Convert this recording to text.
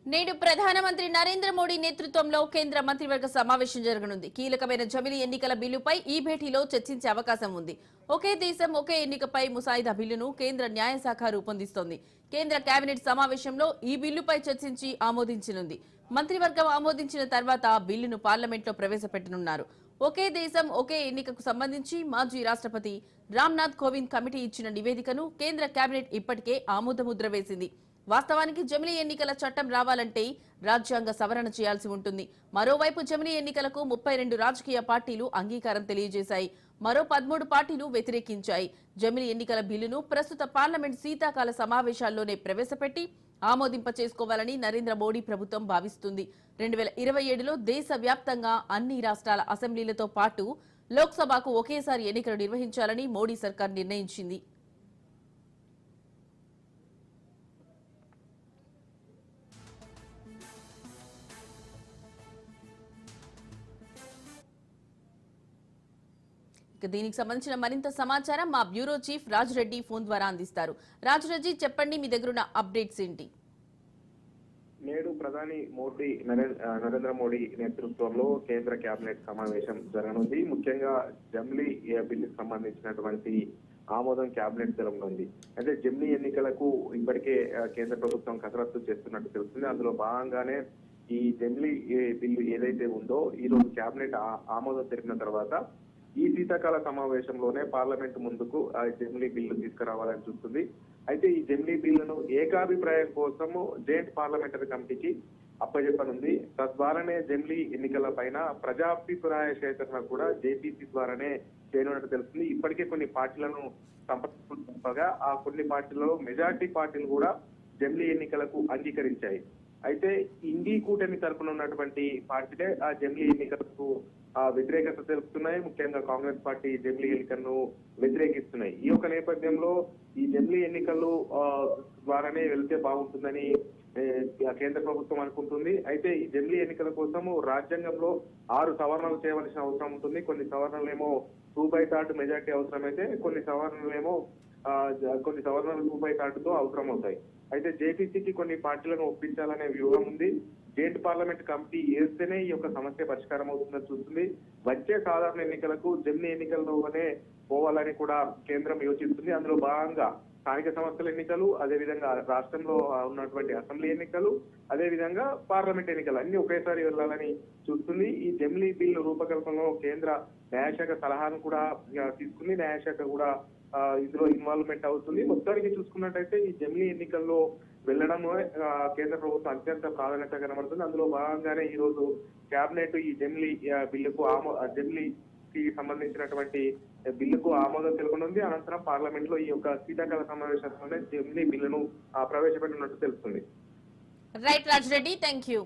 నేడు ప్రధానమంత్రి నరేంద్ర మోడీ నేతృత్వంలో కేంద్ర మంత్రివర్గ సమావేశం జరగనుంది. కీలకమైన జమిలీ ఎన్నికల బిల్లుపై ఈ భేటీలో చర్చించే అవకాశం ఉంది. ఒకే దేశం ఒకే ఎన్నికపై ముసాయిదా బిల్లును కేంద్ర న్యాయశాఖ రూపొందిస్తోంది. కేంద్ర కేబినెట్ సమావేశంలో ఈ బిల్లుపై చర్చించి ఆమోదించనుంది. మంత్రివర్గం ఆమోదించిన తర్వాత బిల్లును పార్లమెంట్లో ప్రవేశపెట్టనున్నారు. ఒకే దేశం ఒకే ఎన్నికకు సంబంధించి మాజీ రాష్ట్రపతి రామ్నాథ్ కోవింద్ కమిటీ ఇచ్చిన నివేదికను కేంద్ర కేబినెట్ ఇప్పటికే ఆమోదముద్ర వేసింది. వాస్తవానికి జమిలీ ఎన్నికల చట్టం రావాలంటే రాజ్యాంగ సవరణ చేయాల్సి ఉంటుంది. మరోవైపు జమిలీ ఎన్నికలకు 32 రాజకీయ పార్టీలు అంగీకారం తెలియజేశాయి. మరో 13 పార్టీలు వ్యతిరేకించాయి. జమిలీ ఎన్నికల బిల్లును ప్రస్తుత పార్లమెంట్ శీతాకాల సమావేశాల్లోనే ప్రవేశపెట్టి ఆమోదింప చేసుకోవాలని నరేంద్ర మోడీ ప్రభుత్వం భావిస్తుంది. 2027లో దేశవ్యాప్తంగా అన్ని రాష్ట్రాల అసెంబ్లీలతో పాటు లోక్సభకు ఒకేసారి ఎన్నికలు నిర్వహించాలని మోడీ సర్కార్ నిర్ణయించింది. దీనికి సంబంధించిన మరింత సమాచారం మా బ్యూరో చీఫ్ రాజురెడ్డి ఫోన్ ద్వారా అందిస్తారు. రాజురెడ్డి, చెప్పండి, మీ దగ్గర అప్డేట్స్ ఏంటి? నేడు ప్రధాని నరేంద్ర మోడీ నేతృత్వంలో కేంద్ర కేబినెట్ సమావేశం జరగనుంది. ముఖ్యంగా జమిలీ బిల్లుకు సంబంధించినటువంటి ఆమోదం కేబినెట్ జరగనుంది. అయితే జమిలీ ఎన్నికలకు ఇప్పటికే కేంద్ర ప్రభుత్వం కసరత్తు చేస్తున్నట్టు తెలుస్తుంది. అందులో భాగంగానే ఈ జమిలీ బిల్లు ఏదైతే ఉందో ఈ రోజు కేబినెట్ ఆమోదం జరిగిన తర్వాత ఈ శీతాకాల సమావేశంలోనే పార్లమెంట్ ముందుకు ఆ జమిలీ బిల్లు తీసుకురావాలని చూస్తుంది. అయితే ఈ జమిలీ బిల్లును ఏకాభిప్రాయం కోసము జాయింట్ పార్లమెంటరీ కమిటీకి అప్పచెప్పనుంది. తద్వారానే జమిలీ ఎన్నికల పైన ప్రజాభిప్రాయ సేకరణ కూడా జేపీసీ ద్వారానే చేయనున్నట్టు తెలుస్తుంది. ఇప్పటికే కొన్ని పార్టీలను సంప్రదింపగా ఆ కొన్ని పార్టీలలో మెజార్టీ పార్టీలు కూడా జమిలీ ఎన్నికలకు అంగీకరించాయి. అయితే ఇండి కూటమి తరపున ఉన్నటువంటి పార్టీలే ఆ జమిలీ ఎన్నికలకు వ్యతిరేకత తెలుపుతున్నాయి. ముఖ్యంగా కాంగ్రెస్ పార్టీ జమిలీ ఎన్నికలను వ్యతిరేకిస్తున్నాయి. ఈ యొక్క నేపథ్యంలో ఈ జమిలీ ఎన్నికలు ద్వారానే వెళ్తే బాగుంటుందని కేంద్ర ప్రభుత్వం అనుకుంటుంది. అయితే ఈ జమిలీ ఎన్నికల కోసము రాజ్యాంగంలో 6 సవరణలు చేయవలసిన అవసరం ఉంటుంది. కొన్ని సవరణలేమో 2/3 మెజార్టీ అవసరమైతే కొన్ని సవరణలు 2/3తో అవసరం అవుతాయి. అయితే జేపీసీకి కొన్ని పార్టీలను ఒప్పించాలనే వ్యూహం ఉంది. జాయింట్ పార్లమెంట్ కమిటీ వేస్తేనే ఈ యొక్క సమస్య పరిష్కారం అవుతుందని చూస్తుంది. వచ్చే సాధారణ ఎన్నికలకు జమిలీ ఎన్నికల్లోనే పోవాలని కూడా కేంద్రం యోచిస్తుంది. అందులో భాగంగా స్థానిక సంస్థల ఎన్నికలు, అదేవిధంగా రాష్ట్రంలో ఉన్నటువంటి అసెంబ్లీ ఎన్నికలు, అదేవిధంగా పార్లమెంట్ ఎన్నికలు అన్ని ఒకేసారి వెళ్లాలని చూస్తుంది. ఈ జమిలీ బిల్లు రూపకల్పనలో కేంద్ర న్యాయశాఖ సలహాను కూడా తీసుకుంది. న్యాయశాఖ కూడా ఇందులో ఇన్వాల్వ్మెంట్ అవుతుంది. మొత్తానికి చూసుకున్నట్టయితే ఈ జమిలీ ఎన్నికల్లో వెళ్లడం కేంద్ర ప్రభుత్వం అత్యంత ప్రాధాన్యత కనబడుతుంది. అందులో భాగంగానే ఈ రోజు కేబినెట్ ఈ జమిలీ బిల్లుకు జమిలీకి సంబంధించినటువంటి బిల్లుకు ఆమోదం తెలుపనుంది. అనంతరం పార్లమెంట్ లో ఈ యొక్క శీతాకాల సమావేశంలోనే జమిలీ బిల్లును ప్రవేశపెట్టినట్టు తెలుస్తుంది. Right Raja Reddy, thank you.